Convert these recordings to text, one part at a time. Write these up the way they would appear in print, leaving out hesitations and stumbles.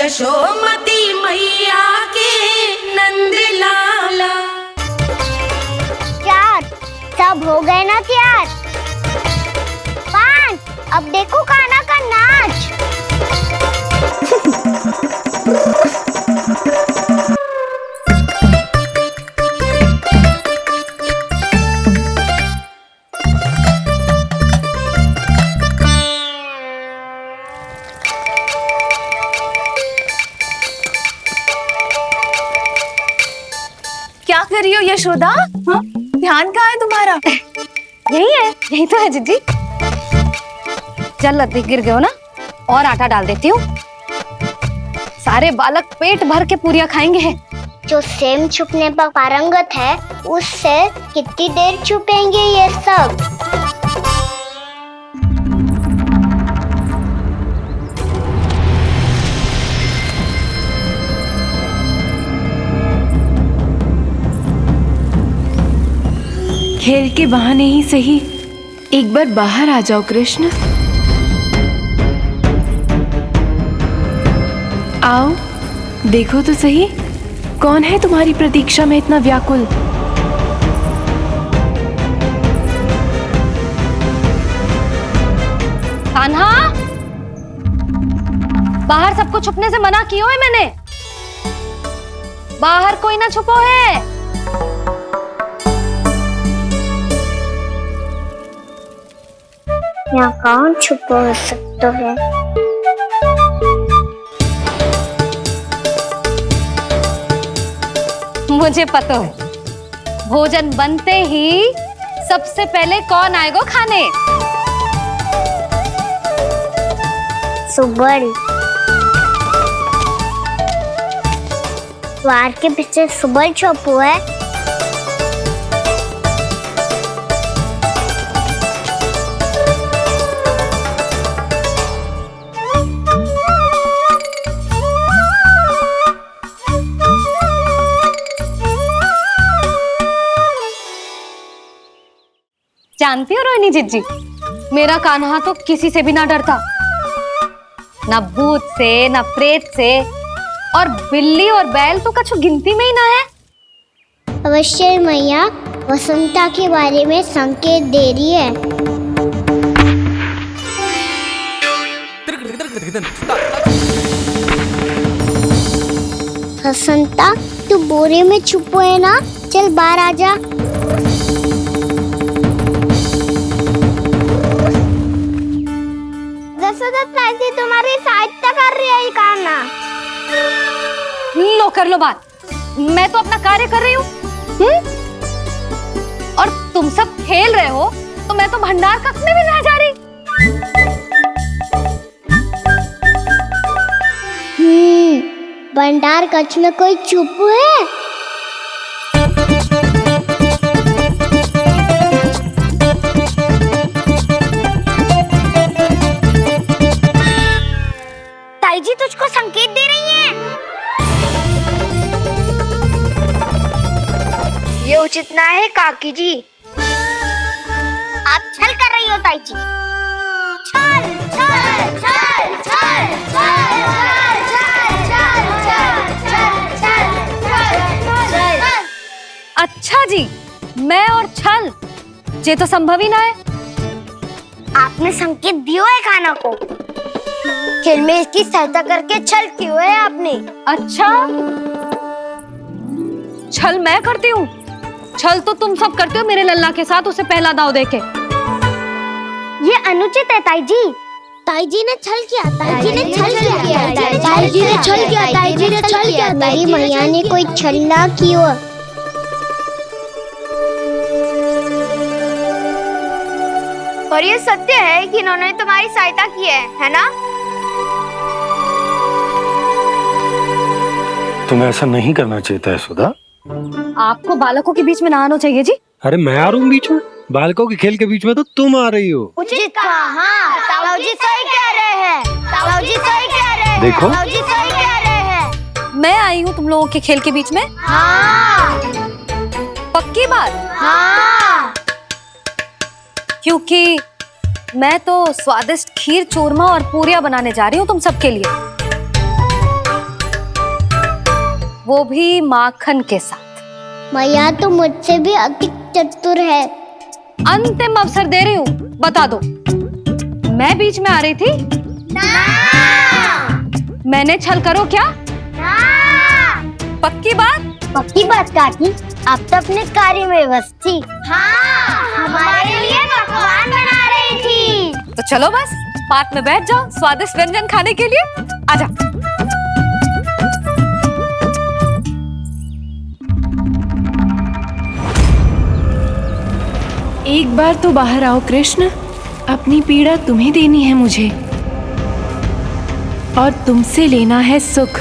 यशोमती मैया के नंद लाला। चार, सब हो गए ना तैयार? पाँच, अब देखो कान्हा का नाच। क्या कर रही हो यशोदा? हाँ? ध्यान कहाँ है तुम्हारा? यही है, यही तो है जीजी। चल लती, गिर गए हो ना, और आटा डाल देती हूँ। सारे बालक पेट भर के पूरियां खाएंगे। जो सेम छुपने पर पारंगत है, उससे कितनी देर छुपेंगे ये सब? खेल के बहाने ही सही एक बार बाहर आ जाओ कृष्ण। आओ, देखो तो सही, कौन है तुम्हारी प्रतीक्षा में इतना व्याकुल? कान्हा, बाहर सबको छुपने से मना किया है मैंने। बाहर कोई ना छुपो है। यहाँ कौन छुपा हो सकता है? मुझे पता है, भोजन बनते ही सबसे पहले कौन आएगा खाने? सुबल। द्वार के पीछे सुबल छुपा है। जानती हो रोहिणी जीजी, मेरा कान्हा तो किसी से भी ना डरता, ना भूत से, ना प्रेत से, और बिल्ली और बैल तो कछु गिनती में ही ना है। अवश्य मैया वसंता के बारे में संकेत दे रही है। वसंता, तू बोरे में छुपो है ना? चल बाहर आ जा। तुम्हारी सहायता कर रही है कान्हा। लो कर लो बात, मैं तो अपना कार्य कर रही हूँ। और तुम सब खेल रहे हो तो मैं तो भंडार कक्ष में भी रह जा रही। भंडार कक्ष में कोई छुप है? जी तुझको संकेत दे रही हैं। ये उचित ना है काकी जी। आप छल कर रही हो ताई जी। छल छल छल छल छल छल छल छल छल। अच्छा जी, मैं और छल, ये तो संभव ही ना है। आपने संकेत दिया है कान्हा को। खेल में इसकी सहायता करके छल क्यों है आपने? अच्छा, छल मैं करती हूँ? छल तो तुम सब करते हो मेरे लल्ला के साथ, उसे पहला दाव देके। ये अनुचित है ताई जी। ताई जी ने छल किया, ताई जी ने छल किया, ताई जी ने छल किया, ताई जी ने छल किया। मेरी मैया ने कोई छल ना किया। और ये सत्य है कि इन्होंने तुम्हारी सहायता की है ना? तुम्हें ऐसा नहीं करना चाहिए था यशोदा। आपको बालकों के बीच में ना आना चाहिए जी। अरे मैं आ रहा हूँ बीच में? बालकों के खेल के बीच में तो तुम आ रही हो। उचित कहा। हाँ, ताऊ जी सही कह रहे हैं। ताऊ जी सही कह रहे हैं। देखो, ताऊ जी सही कह रहे हैं। मैं आई हूँ तुम लोगों के खेल के बीच में? हाँ। पक्की बात? हाँ। क्योंकि मैं तो स्वादिष्ट खीर, चूरमा और पूरियां बनाने जा रही हूँ तुम सबके लिए। वो भी माखन के साथ। मैया तो मुझसे भी अधिक चतुर है। अंतिम अवसर दे रही हूँ, बता दो, मैं बीच में आ रही थी? मैंने छल करो क्या? पक्की बात? पक्की बात काकी, आप तो अपने कार्य में व्यस्त थी। हाँ, हमारे लिए पकवान बना रही थी। तो चलो बस पात में बैठ जाओ स्वादिष्ट व्यंजन खाने के लिए। आजा। एक बार तो बाहर आओ कृष्ण, अपनी पीड़ा तुम्हें देनी है मुझे, और तुमसे लेना है सुख।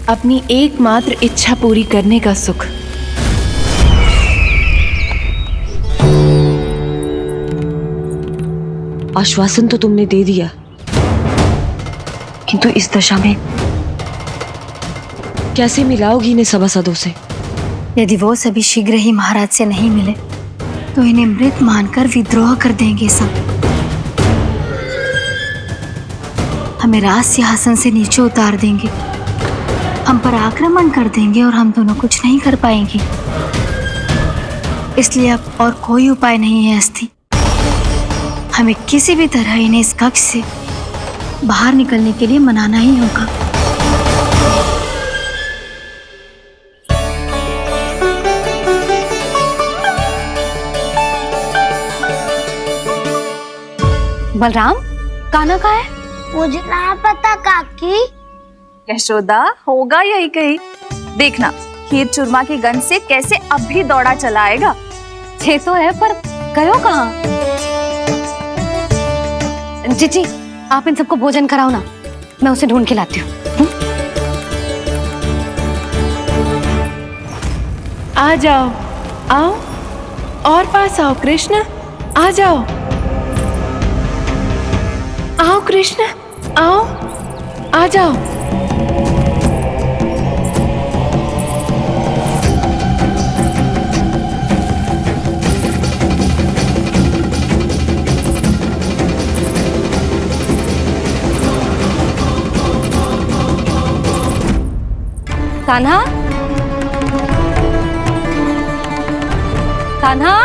अपनी एकमात्र इच्छा पूरी करने का सुख। आश्वासन तो तुमने दे दिया, किंतु इस दशा में कैसे मिलाओगी इन्हें सभासदों से? यदि वो सभी शीघ्र ही महाराज से नहीं मिले तो इन्हें मृत मानकर विद्रोह कर देंगे सब। हमें राज सिंहासन से नीचे उतार देंगे, हम पर आक्रमण कर देंगे और हम दोनों कुछ नहीं कर पाएंगे। इसलिए अब और कोई उपाय नहीं है अस्थि। हमें किसी भी तरह इन्हें इस कक्ष से बाहर निकलने के लिए मनाना ही होगा। बलराम, कान्हा कहाँ है? मुझे ना पता काकी। यशोदा, होगा यही कहीं। देखना खीर चूरमा की गंध से कैसे अब भी दौड़ा चला आएगा। छे तो है, पर गयो कहाँ? जीजी, आप इन सबको भोजन कराओ ना, मैं उसे ढूंढ के लाती हूँ। आ जाओ, आओ और पास आओ कृष्ण, आ जाओ। आओ कृष्ण, आओ, आ जाओ। कान्हा, कान्हा,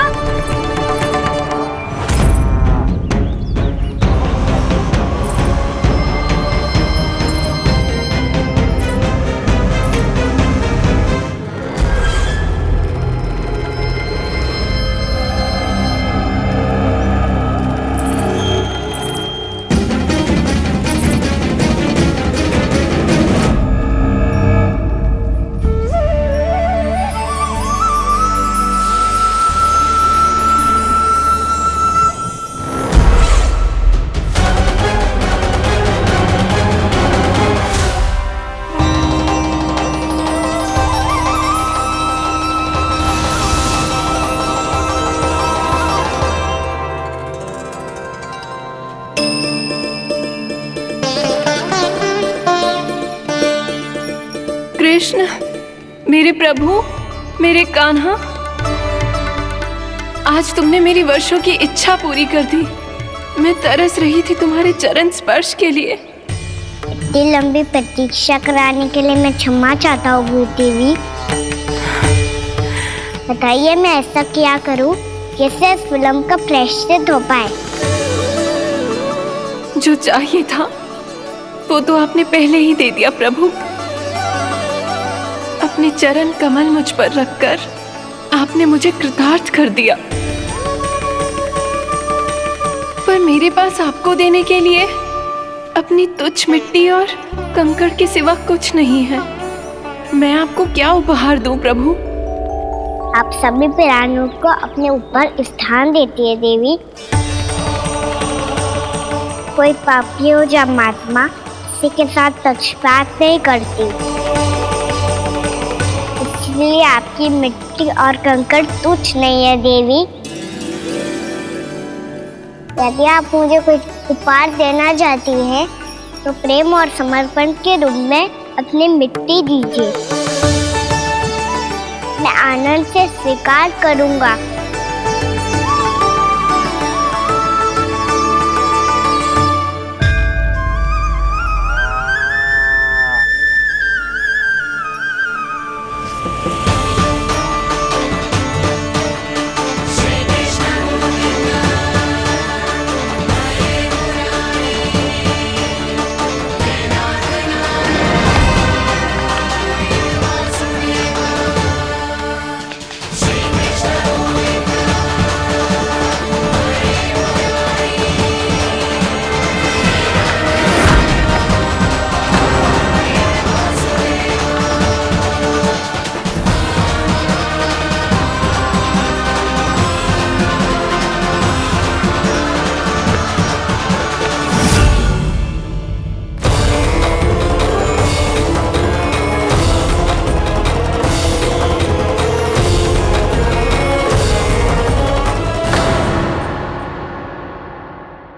कृष्ण, मेरे प्रभु, मेरे कान्हा, आज तुमने मेरी वर्षों की इच्छा पूरी कर दी। मैं तरस रही थी तुम्हारे चरण स्पर्श के लिए। इतनी लंबी प्रतीक्षा कराने के लिए मैं क्षमा चाहता हूँ भूत देवी। बताइए मैं ऐसा क्या करूँ जिससे इस फिल्म का प्रायश्चित हो पाए? जो चाहिए था वो तो आपने पहले ही दे दिया प्रभु। अपने चरण कमल मुझ पर रखकर आपने मुझे कृतार्थ कर दिया, पर मेरे पास आपको देने के लिए अपनी तुच्छ मिट्टी और कंकड़ के सिवा कुछ नहीं है। मैं आपको क्या उपहार दूं प्रभु? आप सभी प्राणियों को अपने ऊपर स्थान देती है देवी। कोई पापी हो या महात्मा, किसी के साथ पक्षपात नहीं करती। इसलिए आपकी मिट्टी और कंकड़ तुच्छ नहीं है देवी। यदि आप मुझे कोई उपहार देना चाहती हैं, तो प्रेम और समर्पण के रूप में अपनी मिट्टी दीजिए। मैं आनंद से स्वीकार करूंगा।